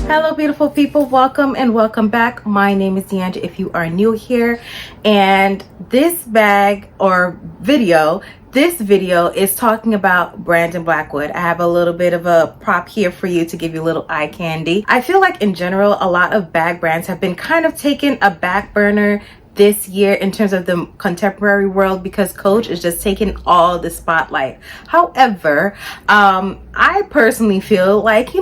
Hello beautiful people, welcome and welcome back. My name is Deandra if you are new here, and this video is talking about Brandon Blackwood. I have a little bit of a prop here for you to give you a little eye candy. I feel like in general a lot of bag brands have been kind of taking a back burner this year in terms of the contemporary world because Coach is just taking all the spotlight. However, I personally feel like,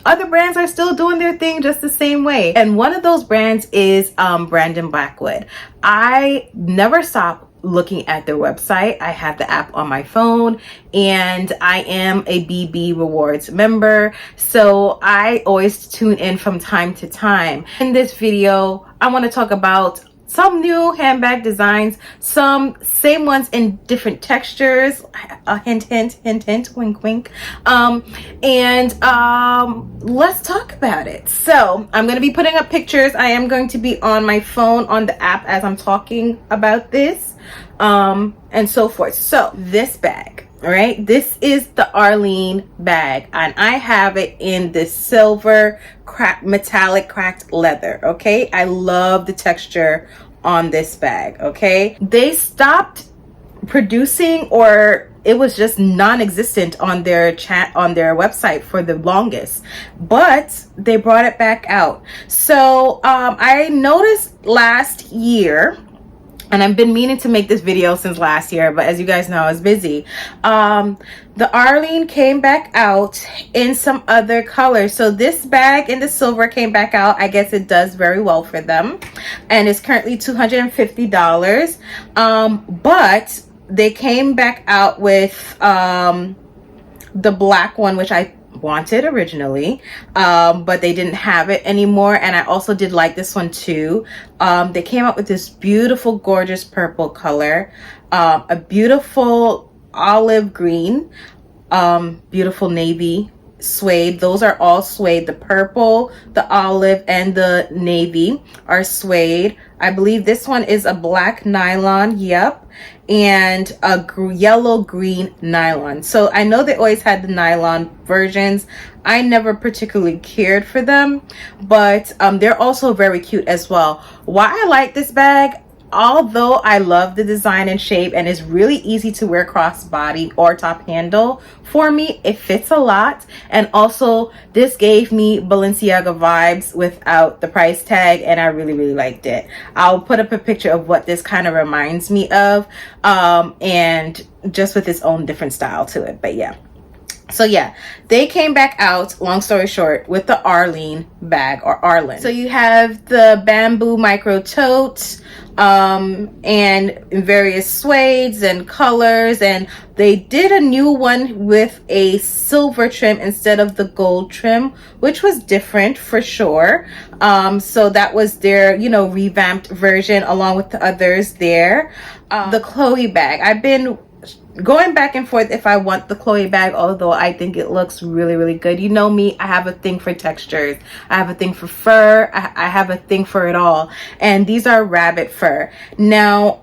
other brands are still doing their thing just the same way. And one of those brands is Brandon Blackwood. I never stop looking at their website. I have the app on my phone and I am a BB Rewards member. So I always tune in from time to time. In this video, I want to talk about some new handbag designs, some same ones in different textures, hint, hint, hint, hint, wink, wink. Let's talk about it. So I'm going to be putting up pictures. I am going to be on my phone on the app as I'm talking about this, and so forth. So this bag, all right, this is the Arlene bag, and I have it in this silver metallic cracked leather. Okay, I love the texture on this bag. Okay, they stopped producing, or it was just non-existent on their website for the longest, but they brought it back out. So I noticed last year, and I've been meaning to make this video since last year, but as you guys know, I was busy. The Arlene came back out in some other colors. So this bag in the silver came back out. I guess it does very well for them. And it's currently $250. But they came back out with the black one, which I wanted originally, but they didn't have it anymore. And I also did like this one too. They came out with this beautiful, gorgeous purple color, a beautiful olive green, beautiful navy suede. Those are all suede. The purple, the olive, and the navy are suede. I believe this one is a black nylon, yep, and a yellow green nylon. So I know they always had the nylon versions. I never particularly cared for them, but they're also very cute as well. Why I like this bag, although I love the design and shape and it's really easy to wear crossbody or top handle, for me it fits a lot. And also this gave me Balenciaga vibes without the price tag, and I really liked it. I'll put up a picture of what this kind of reminds me of, and just with its own different style to it. But yeah, so yeah, they came back out, long story short, with the Arlene bag, or Arlen. So you have the bamboo micro tote, and in various suedes and colors, and they did a new one with a silver trim instead of the gold trim, which was different for sure. So that was their, revamped version along with the others there. The Chloe bag, I've been going back and forth if I want the Chloe bag, although I think it looks really good. You know me, I have a thing for textures. I have a thing for fur. I have a thing for it all. And these are rabbit fur. Now,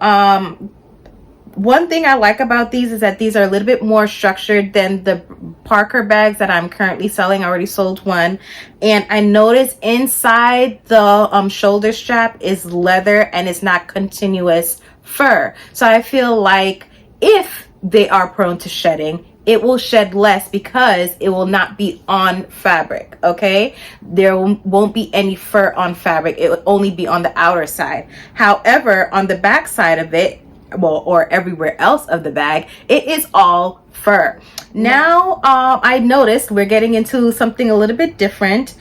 one thing I like about these is that these are a little bit more structured than the Parker bags that I'm currently selling. I already sold one. And I noticed inside the shoulder strap is leather and it's not continuous fur. So I feel like if they are prone to shedding, it will shed less because it will not be on fabric. Okay, there won't be any fur on fabric. It will only be on the outer side. However, on the back side of it, well, or everywhere else of the bag, it is all fur. Now I noticed we're getting into something a little bit different,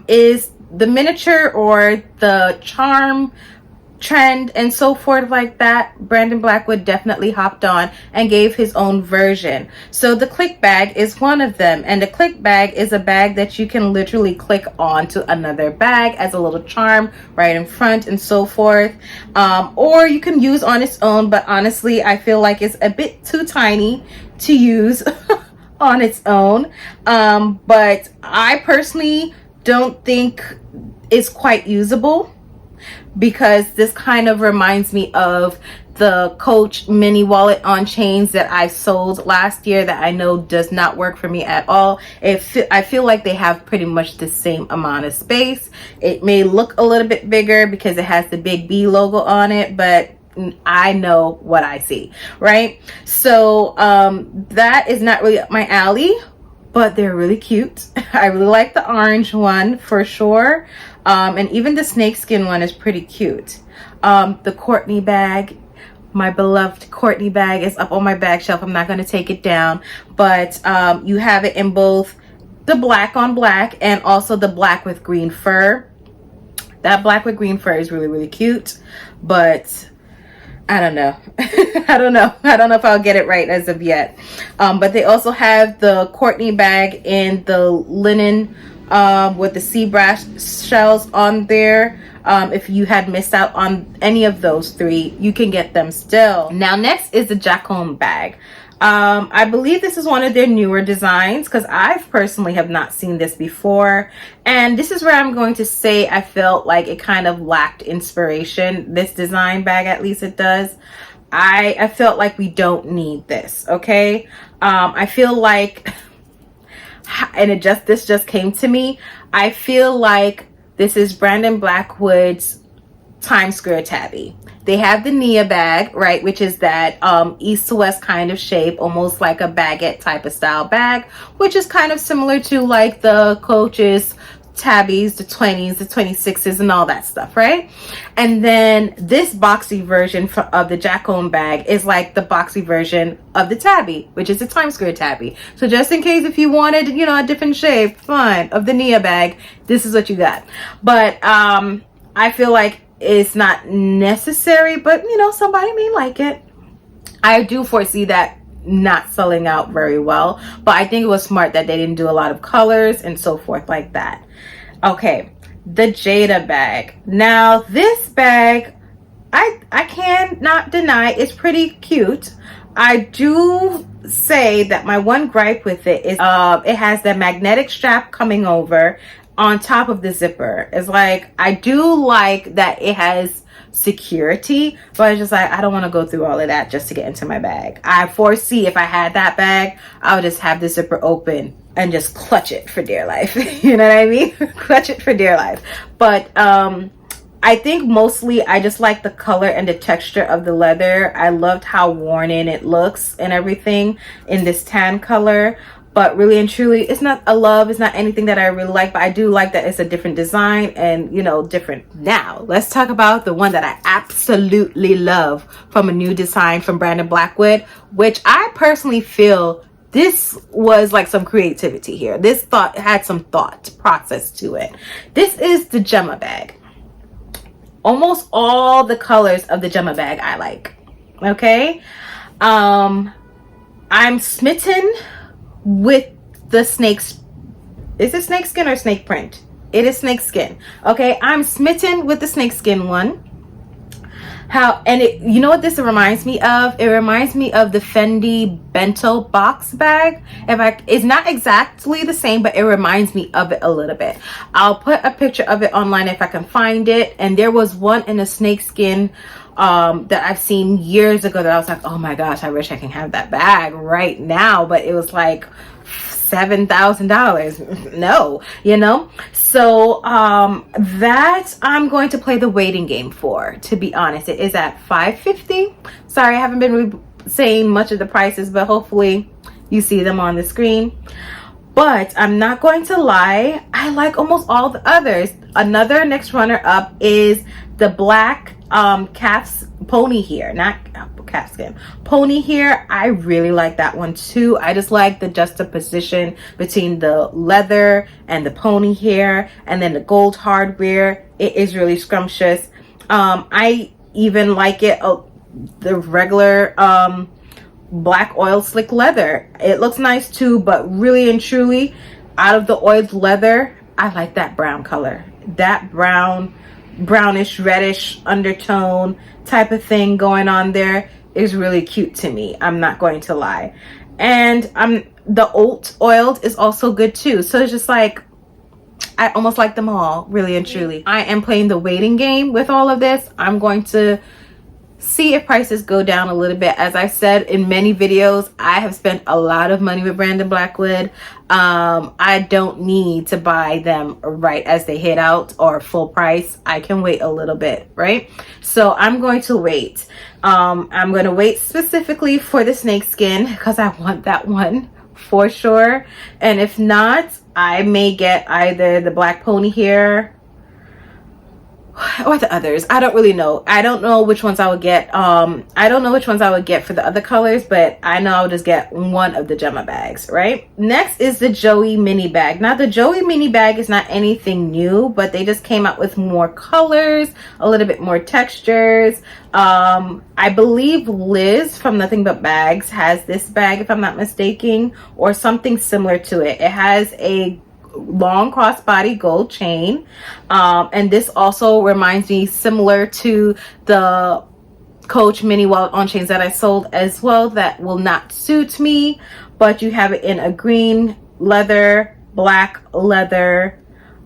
is the miniature or the charm trend and so forth like that. Brandon Blackwood definitely hopped on and gave his own version. So the click bag is one of them, and the click bag is a bag that you can literally click onto another bag as a little charm right in front and so forth, or you can use on its own, but honestly I feel like it's a bit too tiny to use on its own, but I personally don't think it's quite usable, because this kind of reminds me of the Coach mini wallet on chains that I sold last year that I know does not work for me at all. I feel like they have pretty much the same amount of space. It may look a little bit bigger because it has the big B logo on it, but I know what I see, right? So that is not really up my alley, but they're really cute. I really like the orange one for sure. And even the snakeskin one is pretty cute. The Courtney bag, my beloved Courtney bag, is up on my bag shelf. I'm not going to take it down, but you have it in both the black on black and also the black with green fur. That black with green fur is really, really cute, but I don't know. I don't know if I'll get it right as of yet. But they also have the Courtney bag in the linen with the sea bass shells on there. If you had missed out on any of those three, you can get them still. Now next is the Jacome bag. I believe this is one of their newer designs because I personally have not seen this before. And this is where I'm going to say I felt like it kind of lacked inspiration. This design bag, at least it does. I felt like we don't need this, okay? I feel like, and this just came to me, I feel like this is Brandon Blackwood's Times Square tabby. They have the Nia bag, right, which is that east to west kind of shape, almost like a baguette type of style bag, which is kind of similar to like the Coach's tabbies, the 20s, the 26s, and all that stuff, right? And then this boxy version of the Jacome bag is like the boxy version of the tabby, which is the Times Square tabby. So just in case if you wanted, you know, a different shape, fine, of the Nia bag, this is what you got. But I feel like it's not necessary, but you know, somebody may like it. I do foresee that not selling out very well, but I think it was smart that they didn't do a lot of colors and so forth like that. Okay, the Jada bag. Now this bag, I cannot deny it's pretty cute. I do say that my one gripe with it is it has the magnetic strap coming over on top of the zipper. It's like, I do like that it has security, but it's just like, I don't want to go through all of that just to get into my bag. I foresee if I had that bag, I would just have the zipper open and just clutch it for dear life. You know what I mean? Clutch it for dear life. But I think mostly I just like the color and the texture of the leather. I loved how worn in it looks and everything in this tan color. But really and truly, it's not a love. It's not anything that I really like, but I do like that it's a different design and, you know, different. Now, let's talk about the one that I absolutely love from a new design from Brandon Blackwood, which I personally feel this was like some creativity here. This had some thought process to it. This is the Gemma bag. Almost all the colors of the Gemma bag I like. Okay. I'm smitten with the snakes. Is it snakeskin or snake print? It is snakeskin. Okay, I'm smitten with the snakeskin one. You know what this reminds me of? It reminds me of the Fendi bento box bag. It's not exactly the same, but it reminds me of it a little bit. I'll put a picture of it online if I can find it. And there was one in a snakeskin that I've seen years ago that I was like, oh my gosh, I wish I can have that bag right now, but it was like $7,000. No, you know. So that I'm going to play the waiting game for, to be honest. It is at $550. Sorry, I haven't been saying much of the prices, but hopefully you see them on the screen. But I'm not going to lie, I like almost all the others. Another next runner up is the black calf's pony hair, not calfskin, pony hair. I really like that one too. I just like the juxtaposition between the leather and the pony hair and then the gold hardware. It is really scrumptious. I even like it the regular black oil slick leather. It looks nice too, but really and truly, out of the oiled leather, I like that brown color. That brownish reddish undertone type of thing going on there is really cute to me. I'm not going to lie. And the oiled is also good too. So it's just like, I almost like them all, really and truly. I am playing the waiting game with all of this. I'm going to see if prices go down a little bit. As I've said in many videos, I have spent a lot of money with Brandon Blackwood. I don't need to buy them right as they hit out or full price. I can wait a little bit, right? So I'm going to wait. I'm going to wait specifically for the snakeskin because I want that one for sure. And if not, I may get either the black pony hair or the others. I don't really know. I don't know which ones I would get. I don't know which ones I would get for the other colors, but I know I'll just get one of the Gemma bags, right? Next is the Joey mini bag. Now the Joey mini bag is not anything new, but they just came out with more colors, a little bit more textures. I believe Liz from Nothing But Bags has this bag, if I'm not mistaken, or something similar to it. It has a long crossbody gold chain, and this also reminds me similar to the Coach mini wallet on chains that I sold as well that will not suit me, but you have it in a green leather, black leather,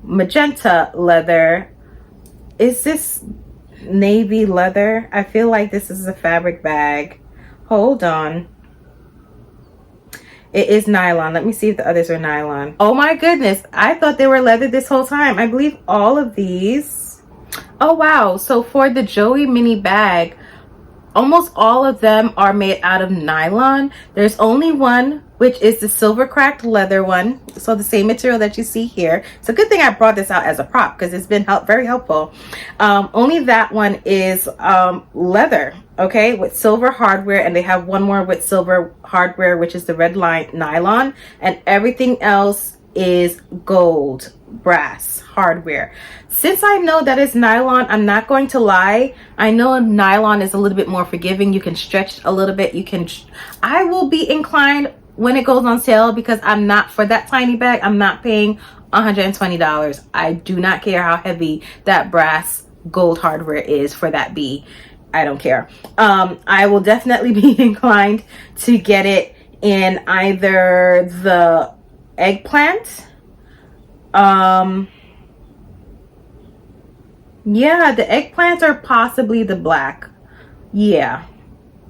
magenta leather. Is this navy leather? I feel like this is a fabric bag. Hold on. It is nylon. Let me see if the others are nylon. Oh my goodness. I thought they were leather this whole time. I believe all of these. Oh wow. So for the Joey mini bag, almost all of them are made out of nylon. There's only one, which is the silver cracked leather one. So the same material that you see here. It's a good thing I brought this out as a prop because it's been very helpful. Only that one is leather, okay, with silver hardware, and they have one more with silver hardware, which is the red line nylon, and everything else is gold brass hardware. Since I know that it's nylon, I'm not going to lie, I know nylon is a little bit more forgiving. You can stretch a little bit. I will be inclined when it goes on sale, because I'm not, for that tiny bag, I'm not paying $120. I do not care how heavy that brass gold hardware is for that bee. I don't care. I will definitely be inclined to get it in either the eggplant. Yeah, the eggplants, or possibly the black. Yeah,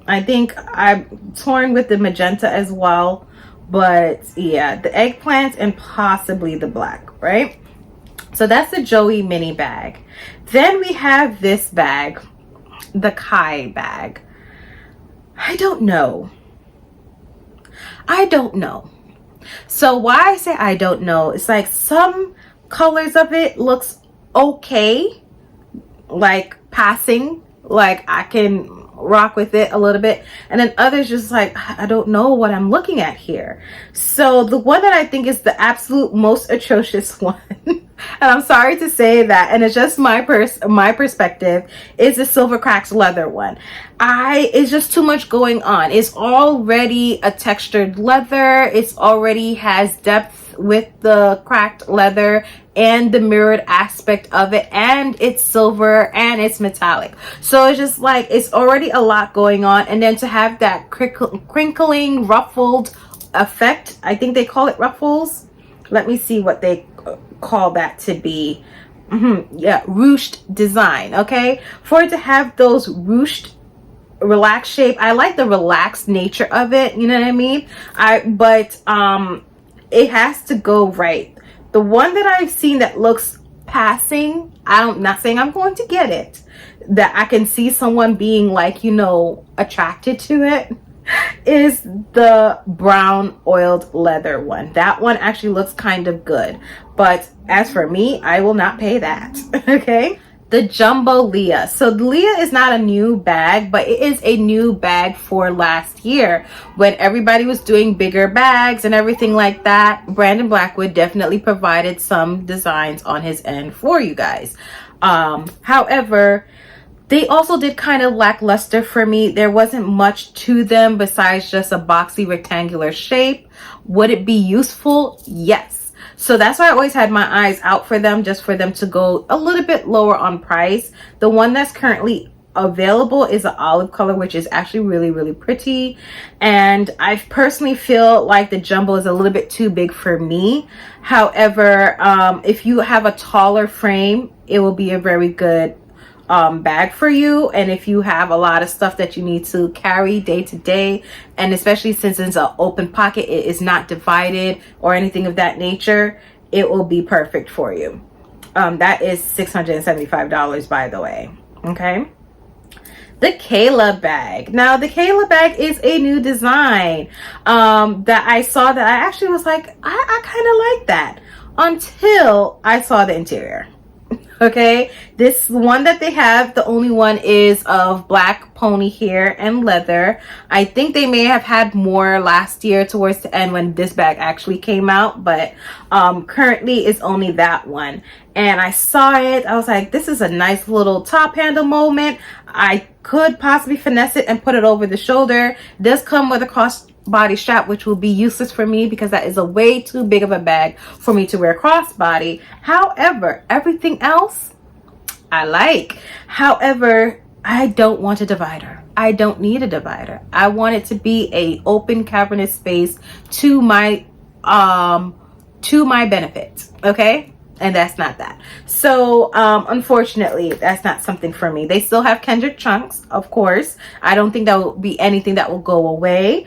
I think I'm torn with the magenta as well, but yeah, the eggplants and possibly the black, right? So that's the Joey mini bag. Then we have this bag, the Kai bag. I don't know. So why I say I don't know, it's like some colors of it looks okay, like passing, like I can rock with it a little bit, and then others just like I don't know what I'm looking at here. So the one that I think is the absolute most atrocious one and I'm sorry to say that, and it's just my perspective, is the silver cracks leather one. It's just too much going on. It's already a textured leather, it's already has depth with the cracked leather and the mirrored aspect of it, and it's silver and it's metallic. So it's just like it's already a lot going on, and then to have that crinkling ruffled effect, I think they call it ruffles. Let me see what they call that to be. Yeah, ruched design. Okay, for it to have those ruched relaxed shape, I like the relaxed nature of it, you know what I mean? But it has to go right. The one that I've seen that looks passing, I'm not saying I'm going to get it, that I can see someone being like, you know, attracted to it, is the brown oiled leather one. That one actually looks kind of good, but as for me, I will not pay that. Okay, the jumbo Leah. So Leah is not a new bag, but it is a new bag for last year when everybody was doing bigger bags and everything like that. Brandon Blackwood definitely provided some designs on his end for you guys. However, they also did kind of lackluster for me. There wasn't much to them besides just a boxy rectangular shape. Would it be useful? Yes. So that's why I always had my eyes out for them, just for them to go a little bit lower on price. The one that's currently available is an olive color, which is actually really, really pretty. And I personally feel like the jumbo is a little bit too big for me. However, if you have a taller frame, it will be a very good bag for you. And if you have a lot of stuff that you need to carry day to day, and especially since it's an open pocket, it is not divided or anything of that nature, it will be perfect for you. That is $675, by the way. Okay. The Kayla bag. Now, the Kayla bag is a new design that I saw that I actually was like, I kind of like that, until I saw the interior. Okay, this one that they have, the only one is of black pony hair and leather. I think they may have had more last year towards the end when this bag actually came out, but currently it's only that one. And I saw it, I was like, this is a nice little top handle moment. I could possibly finesse it and put it over the shoulder. It does come with a crossbody strap, which will be useless for me because that is a way too big of a bag for me to wear crossbody. However, everything else I like. However, I don't want a divider. I don't need a divider. I want it to be a open cavernous space to my benefit. Okay, and that's not that. So unfortunately, that's not something for me. They still have Kendrick chunks, of course. I don't think that will be anything that will go away.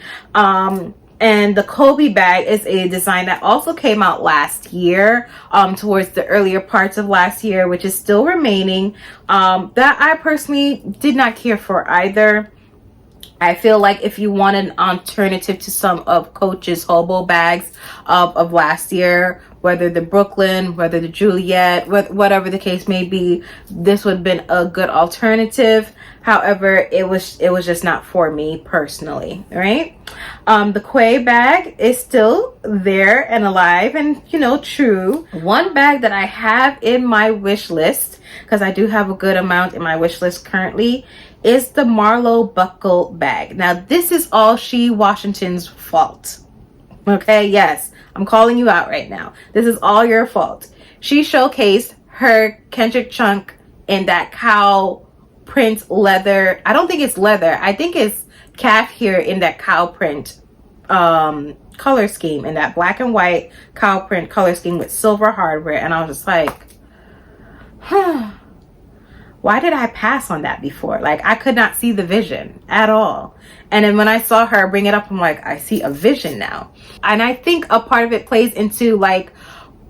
And the Kobe bag is a design that also came out last year, towards the earlier parts of last year, which is still remaining, that I personally did not care for either. I feel like if you want an alternative to some of Coach's hobo bags of last year, whether the Brooklyn, whether the Juliet, whatever the case may be, this would have been a good alternative. However, it was just not for me personally, right? The Quay bag is still there and alive and, you know, true. One bag that I have in my wish list, because I do have a good amount in my wish list currently, is the Marlowe buckle bag. Now, this is all She Washington's fault. Okay, yes, I'm calling you out right now. This is all your fault. She showcased her Kendrick chunk in that cow print leather. I don't think it's leather. I think it's calf here in that cow print color scheme, in that black and white cow print color scheme with silver hardware. And I was just like, why did I pass on that before? Like, I could not see the vision at all. And then when I saw her bring it up, I'm like, I see a vision now. And I think a part of it plays into like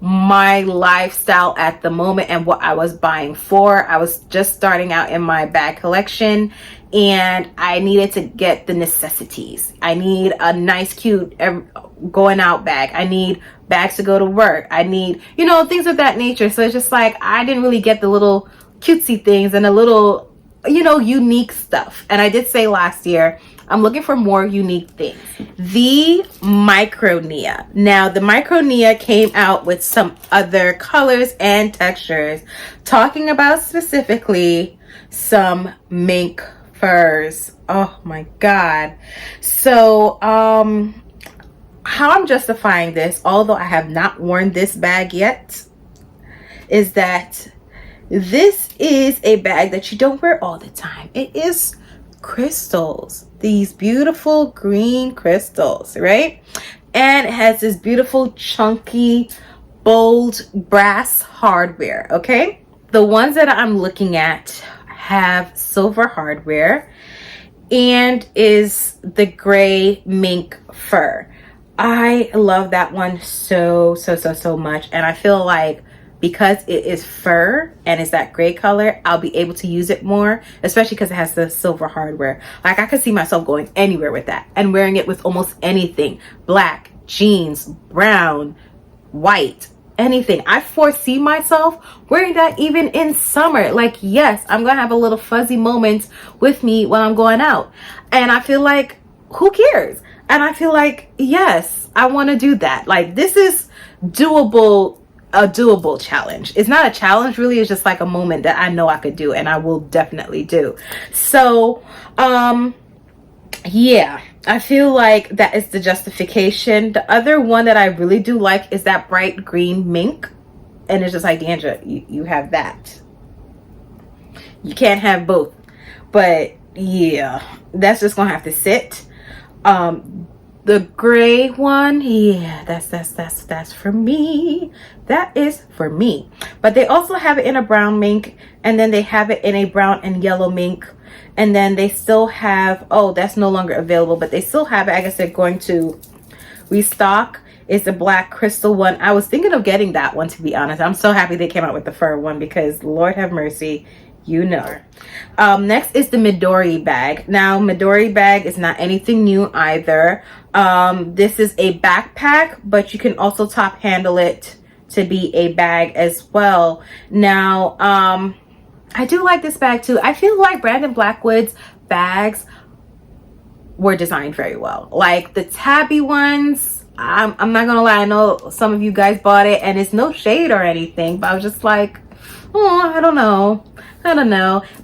my lifestyle at the moment and what I was buying for. I was just starting out in my bag collection and I needed to get the necessities. I need a nice, cute going out bag. I need bags to go to work. I need, you know, things of that nature. So it's just like, I didn't really get the little cutesy things and a little, you know, unique stuff. And I did say last year, I'm looking for more unique things. The Micronia. Now, the Micronia came out with some other colors and textures, talking about specifically some mink furs. Oh my God. So, how I'm justifying this, although I have not worn this bag yet, is that this is a bag that you don't wear all the time. It is crystals, these beautiful green crystals, right? And it has this beautiful chunky bold brass hardware. Okay, the ones that I'm looking at have silver hardware and is the gray mink fur. I love that one so much, and I feel like because it is fur and it's that gray color, I'll be able to use it more, especially because it has the silver hardware. Like, I could see myself going anywhere with that and wearing it with almost anything. Black, jeans, brown, white, anything. I foresee myself wearing that even in summer. Like, yes, I'm gonna have a little fuzzy moments with me when I'm going out. And I feel like, who cares? And I feel like, yes, I want to do that. Like, this is doable. A doable challenge. It's not a challenge really, it's just like a moment that I know I could do and I will definitely do. So yeah, I feel like that is the justification. The other one that I really do like is that bright green mink, and it's just like, D'Andra, you have that, you can't have both. But yeah, that's just gonna have to sit. The The gray one, yeah, that's for me. That is for me. But they also have it in a brown mink, and then they have it in a brown and yellow mink, and then they still have, oh, that's no longer available, but they still have it. I guess they're going to restock. Is the black crystal one. I was thinking of getting that one, to be honest. I'm so happy they came out with the fur one, because Lord have mercy, you know. Next is the Midori bag. Now, Midori bag is not anything new either. This is a backpack, but you can also top handle it to be a bag as well. Now, I do like this bag too. I feel like Brandon Blackwood's bags were designed very well. Like the tabby ones, I'm not gonna lie, I know some of you guys bought it, and it's no shade or anything, but I was just like, oh, I don't know,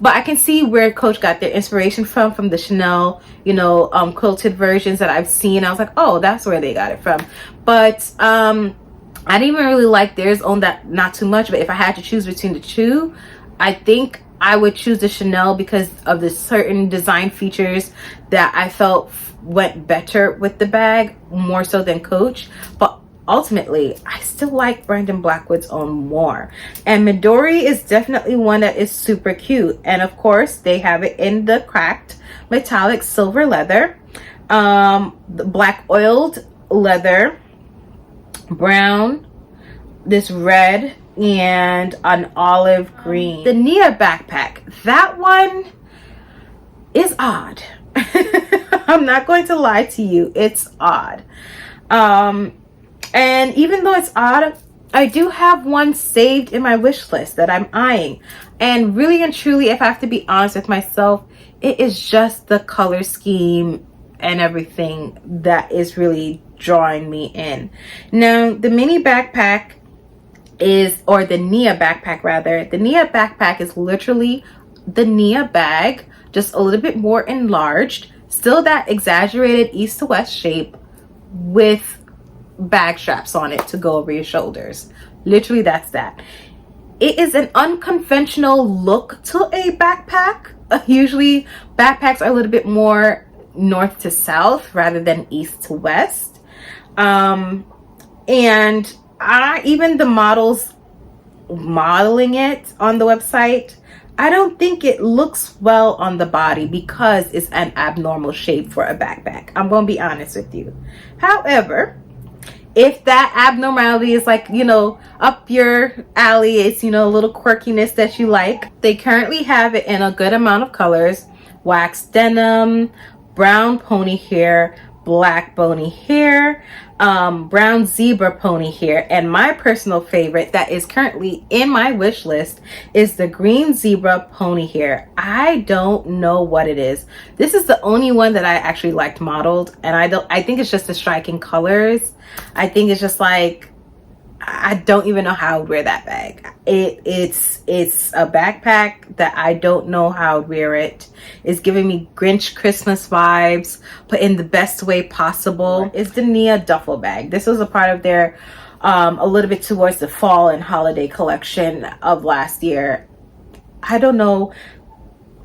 but I can see where Coach got their inspiration from the Chanel, you know, quilted versions that I've seen. I was like, oh, that's where they got it from. But I didn't even really like theirs on that, not too much. But if I had to choose between the two, I think I would choose the Chanel because of the certain design features that I felt went better with the bag, more so than Coach. But ultimately, I still like Brandon Blackwood's own more. And Midori is definitely one that is super cute. And of course, they have it in the cracked metallic silver leather, the black oiled leather, brown, this red, and an olive green. The Nia backpack, that one is odd. I'm not going to lie to you, it's odd. And even though it's odd, I do have one saved in my wish list that I'm eyeing. And really and truly, if I have to be honest with myself, it is just the color scheme and everything that is really drawing me in. Now, the mini backpack is, or the Nia backpack rather, the Nia backpack is literally the Nia bag, just a little bit more enlarged, still that exaggerated east to west shape with bag straps on it to go over your shoulders. Literally, that's that. It is an unconventional look to a backpack. Usually backpacks are a little bit more north to south rather than east to west. And even the models modeling it on the website, I don't think it looks well on the body because it's an abnormal shape for a backpack. I'm going to be honest with you. However, if that abnormality is like, you know, up your alley, it's, you know, a little quirkiness that you like, they currently have it in a good amount of colors: wax denim, brown pony hair, black pony hair, brown zebra pony hair, and my personal favorite that is currently in my wish list is the green zebra pony hair. I don't know what it is. This is the only one that I actually liked modeled, and I think it's just the striking colors. I think it's just like, I don't even know how I would wear that bag. It's a backpack that I don't know how I'd wear it. It's giving me Grinch Christmas vibes, but in the best way possible. It's the Nia duffel bag. This was a part of their a little bit towards the fall and holiday collection of last year. I don't know.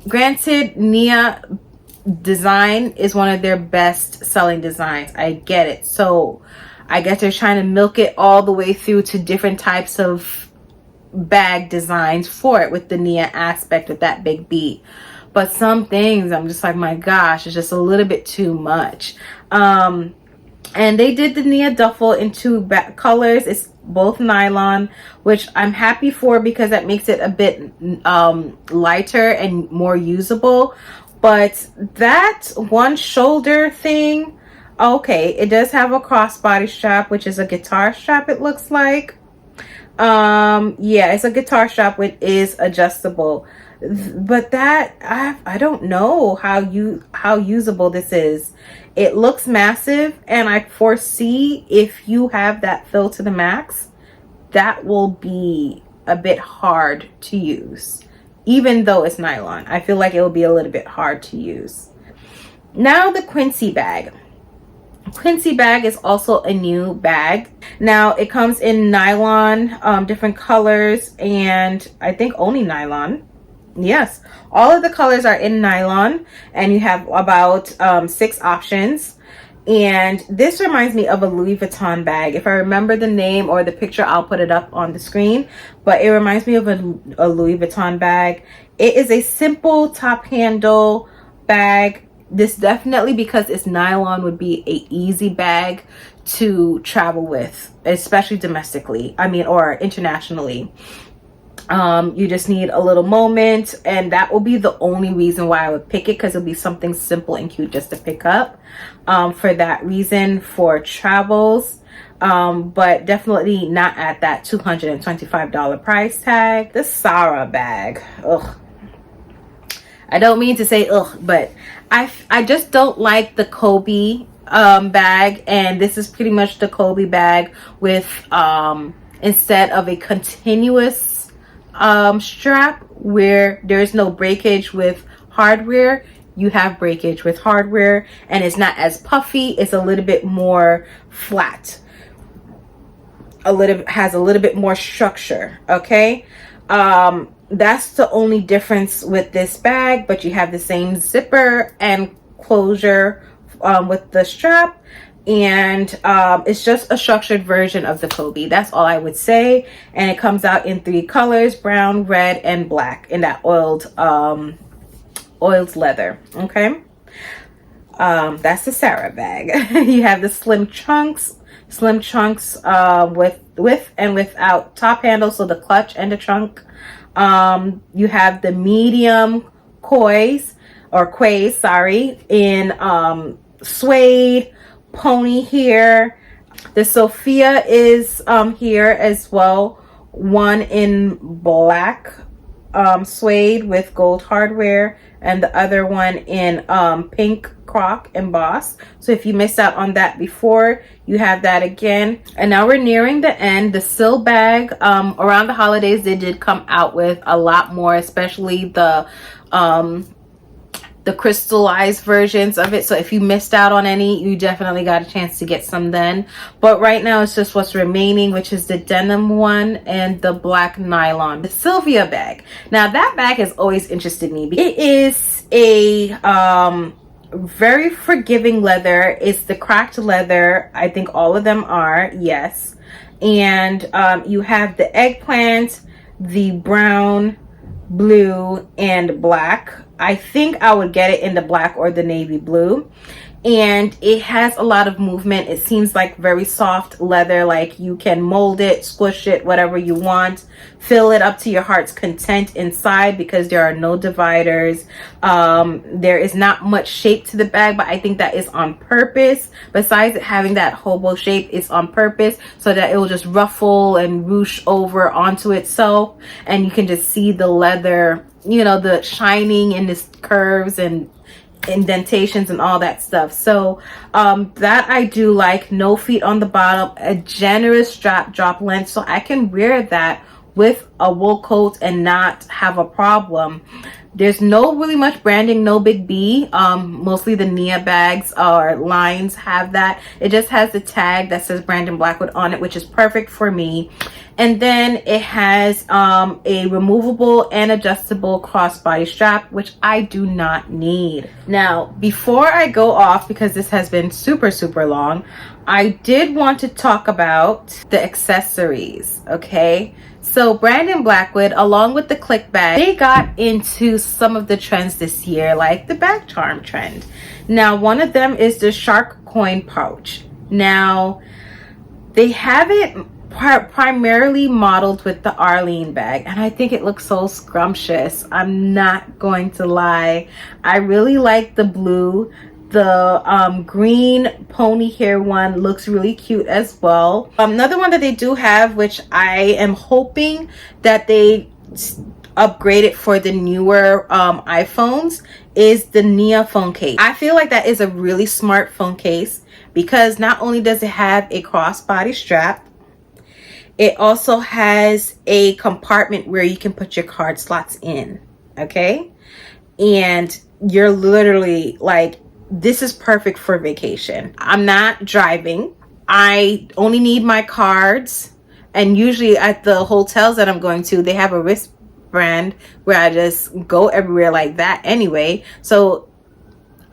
Granted, Nia design is one of their best selling designs. I get it. So I guess they're trying to milk it all the way through to different types of bag designs for it with the Nia aspect with that big B. But some things I'm just like, my gosh, it's just a little bit too much. And they did the Nia duffel in two colors. It's both nylon, which I'm happy for because that makes it a bit lighter and more usable. But that one shoulder thing, okay, it does have a crossbody strap, which is a guitar strap, it looks like. Yeah, it's a guitar strap which is adjustable. But that, I don't know how usable this is. It looks massive, and I foresee if you have that fill to the max, that will be a bit hard to use. Even though it's nylon, I feel like it will be a little bit hard to use. Now the Quincy bag. Quincy bag is also a new bag. Now it comes in nylon, different colors, and I think only nylon. Yes, all of the colors are in nylon, and you have about 6 options. And this reminds me of a Louis Vuitton bag. If I remember the name or the picture, I'll put it up on the screen. But it reminds me of a Louis Vuitton bag. It is a simple top handle bag. This definitely, because it's nylon, would be a easy bag to travel with, especially domestically. I mean, or internationally. You just need a little moment, and that will be the only reason why I would pick it, because it'll be something simple and cute just to pick up for that reason, for travels. But definitely not at that $225 price tag. The Sarah bag, ugh, I don't mean to say ugh, but I just don't like the Kobe bag, and this is pretty much the Kobe bag with instead of a continuous strap where there's no breakage with hardware, you have breakage with hardware, and it's not as puffy. It's a little bit more flat, has a little bit more structure. Okay, that's the only difference with this bag, but you have the same zipper and closure with the strap, and it's just a structured version of the Kobe. That's all I would say. And it comes out in 3 colors: brown, red, and black, in that oiled leather. Okay, that's the Sarah bag. You have the slim trunks with and without top handle, so the clutch and the trunk. You have the medium quays, sorry, in suede, pony here. The Sophia is here as well, one in black suede with gold hardware, and the other one in pink croc embossed. So if you missed out on that before, you have that again. And now we're nearing the end. The Sil bag, around the holidays they did come out with a lot more, especially the crystallized versions of it. So if you missed out on any, you definitely got a chance to get some then. But right now it's just what's remaining, which is the denim one and the black nylon. The Sylvia bag. Now that bag has always interested me. It is a very forgiving leather. It's the cracked leather. I think all of them are, yes. And you have the eggplant, the brown, blue, and black. I think I would get it in the black or the navy blue. And it has a lot of movement. It seems like very soft leather, like you can mold it, squish it, whatever you want, fill it up to your heart's content inside, because there are no dividers. There is not much shape to the bag, but I think that is on purpose. Besides it having that hobo shape, it's on purpose so that it will just ruffle and ruche over onto itself, and you can just see the leather, you know, the shining and its curves and indentations and all that stuff. So that I do like. No feet on the bottom, a generous drop length, so I can wear that with a wool coat and not have a problem. There's no really much branding, no big B. Mostly the Nia bags or lines have that. It just has the tag that says Brandon Blackwood on it, which is perfect for me. And then it has a removable and adjustable crossbody strap, which I do not need. Now, before I go off, because this has been super long, I did want to talk about the accessories, okay? So Brandon Blackwood, along with the click bag, they got into some of the trends this year, like the bagcharm trend. Now, one of them is the shark coin pouch. Now, they have it primarily modeled with the Arlene bag, and I think it looks so scrumptious. I'm not going to lie. I really like the blue. The green pony hair one looks really cute as well. Another one that they do have, which I am hoping that they upgrade it for the newer iPhones, is the Nia phone case. I feel like that is a really smart phone case, because not only does it have a crossbody strap, it also has a compartment where you can put your card slots in, okay? And you're literally like, this is perfect for vacation. I'm not driving. I only need my cards. And usually at the hotels that I'm going to, they have a wristband where I just go everywhere like that anyway. So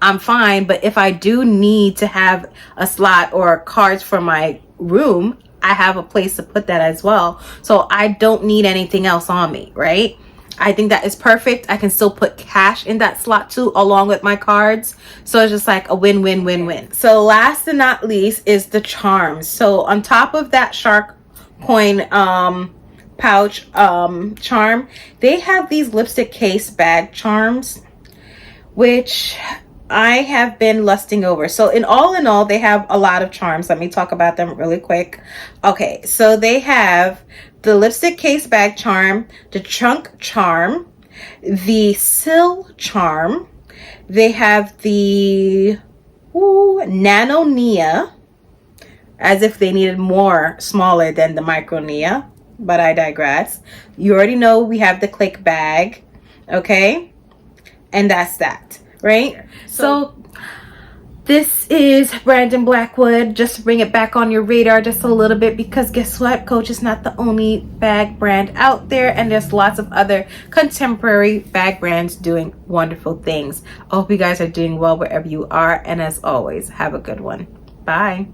I'm fine. But if I do need to have a slot or cards for my room, I have a place to put that as well. So I don't need anything else on me, right? I think that is perfect. I can still put cash in that slot too, along with my cards. So it's just like a win-win-win-win. So last and not least is the charms. So on top of that shark coin pouch charm, they have these lipstick case bag charms, which I have been lusting over. So in all, they have a lot of charms. Let me talk about them really quick. Okay, so they have the lipstick case bag charm, the trunk charm, the sill charm. They have the nano Nia, as if they needed more smaller than the micro Nia, but I digress. You already know we have the click bag, okay? And that's that, right? So this is Brandon Blackwood. Just bring it back on your radar just a little bit, because guess what? Coach is not the only bag brand out there, and there's lots of other contemporary bag brands doing wonderful things. I hope you guys are doing well wherever you are, and as always, have a good one. Bye.